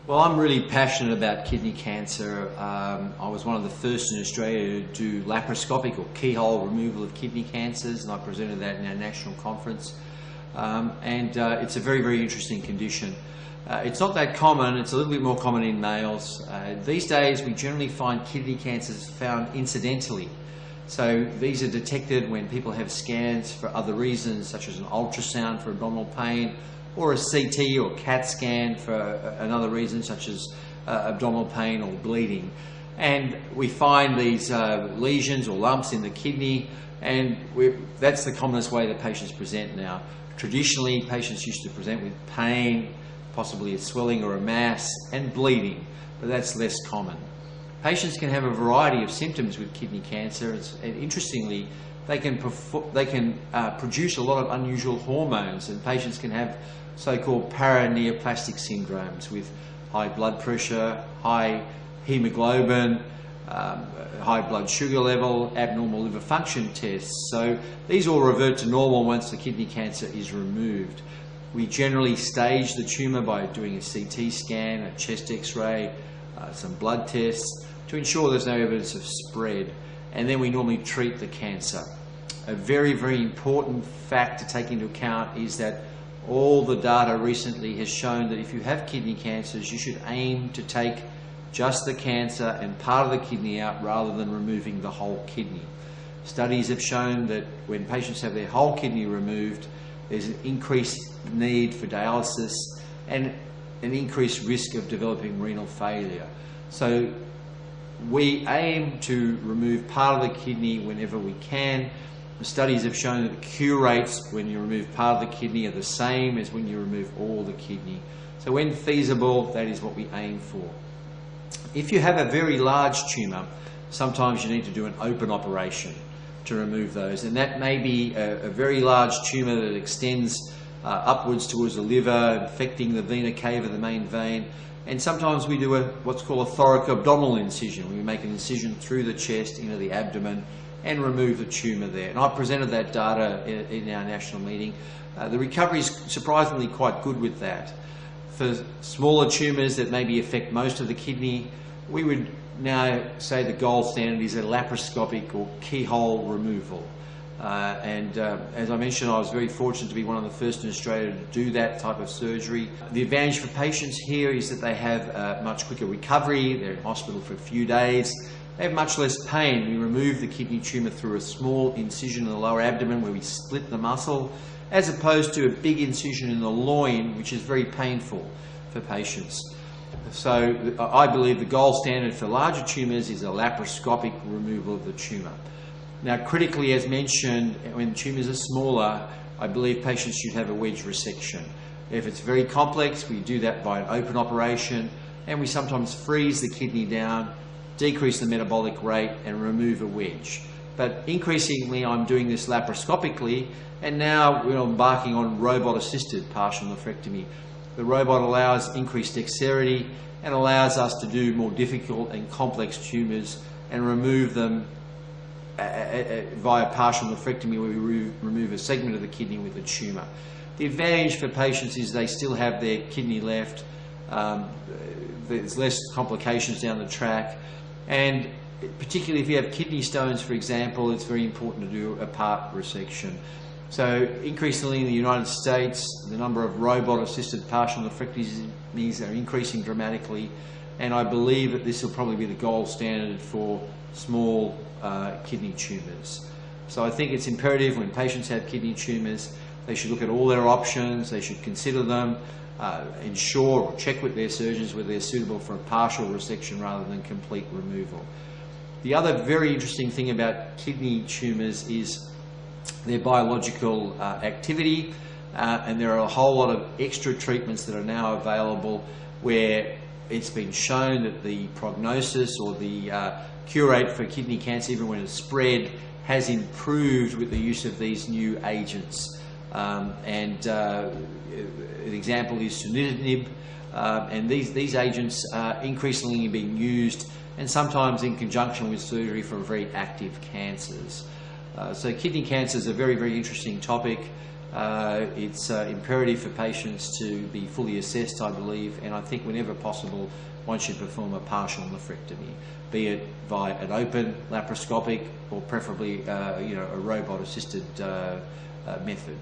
Well, I'm really passionate about kidney cancer. I was one of the first in Australia to do laparoscopic or keyhole removal of kidney cancers, and I presented that in our national conference. It's a very, very interesting condition. It's not that common. It's a little bit more common in males. These days, we generally find kidney cancers found incidentally. So these are detected when people have scans for other reasons, such as an ultrasound for abdominal pain, or a CT or CAT scan for another reason, such as abdominal pain or bleeding. And we find these lesions or lumps in the kidney, and that's the commonest way that patients present now. Traditionally, patients used to present with pain, possibly a swelling or a mass, and bleeding, but that's less common. Patients can have a variety of symptoms with kidney cancer, and interestingly, they can produce a lot of unusual hormones, and patients can have so-called paraneoplastic syndromes with high blood pressure, high hemoglobin, high blood sugar level, abnormal liver function tests. So these all revert to normal once the kidney cancer is removed. We generally stage the tumour by doing a CT scan, a chest x-ray, some blood tests to ensure there's no evidence of spread, and then we normally treat the cancer. A very, very important fact to take into account is that all the data recently has shown that if you have kidney cancers, you should aim to take just the cancer and part of the kidney out rather than removing the whole kidney. Studies have shown that when patients have their whole kidney removed, there's an increased need for dialysis and an increased risk of developing renal failure. So we aim to remove part of the kidney whenever we can. The studies have shown that the cure rates when you remove part of the kidney are the same as when you remove all the kidney. So when feasible, that is what we aim for. If you have a very large tumour, sometimes you need to do an open operation to remove those, and that may be a very large tumour that extends upwards towards the liver, infecting the vena cava, the main vein, and sometimes we do what's called a thoracoabdominal incision. We make an incision through the chest into the abdomen and remove the tumour there. And I presented that data in our national meeting. The recovery is surprisingly quite good with that. For smaller tumours that maybe affect most of the kidney, we would now say the gold standard is a laparoscopic or keyhole removal. As I mentioned, I was very fortunate to be one of the first in Australia to do that type of surgery. The advantage for patients here is that they have much quicker recovery. They're in hospital for a few days. They have much less pain. We remove the kidney tumour through a small incision in the lower abdomen where we split the muscle, as opposed to a big incision in the loin, which is very painful for patients. So I believe the gold standard for larger tumours is a laparoscopic removal of the tumour. Now, critically, as mentioned, when tumours are smaller, I believe patients should have a wedge resection. If it's very complex, we do that by an open operation, and we sometimes freeze the kidney down, decrease the metabolic rate, and remove a wedge. But increasingly, I'm doing this laparoscopically, and now we're embarking on robot-assisted partial nephrectomy. The robot allows increased dexterity and allows us to do more difficult and complex tumours and remove them via partial nephrectomy, where we remove a segment of the kidney with a tumour. The advantage for patients is they still have their kidney left, there's less complications down the track, and particularly if you have kidney stones, for example, it's very important to do a part resection. So increasingly in the United States, the number of robot-assisted partial nephrectomies are increasing dramatically, and I believe that this will probably be the gold standard for small kidney tumours. So I think it's imperative when patients have kidney tumours, they should look at all their options, they should consider them, ensure or check with their surgeons whether they're suitable for a partial resection rather than complete removal. The other very interesting thing about kidney tumours is their biological activity, and there are a whole lot of extra treatments that are now available where it's been shown that the prognosis or the cure rate for kidney cancer, even when it's spread, has improved with the use of these new agents. An example is sunitinib, and these agents are increasingly being used, and sometimes in conjunction with surgery for very active cancers. So kidney cancer is a very, very interesting topic. It's imperative for patients to be fully assessed, I believe, and I think whenever possible, one should perform a partial nephrectomy, be it via an open, laparoscopic, or preferably a robot-assisted method.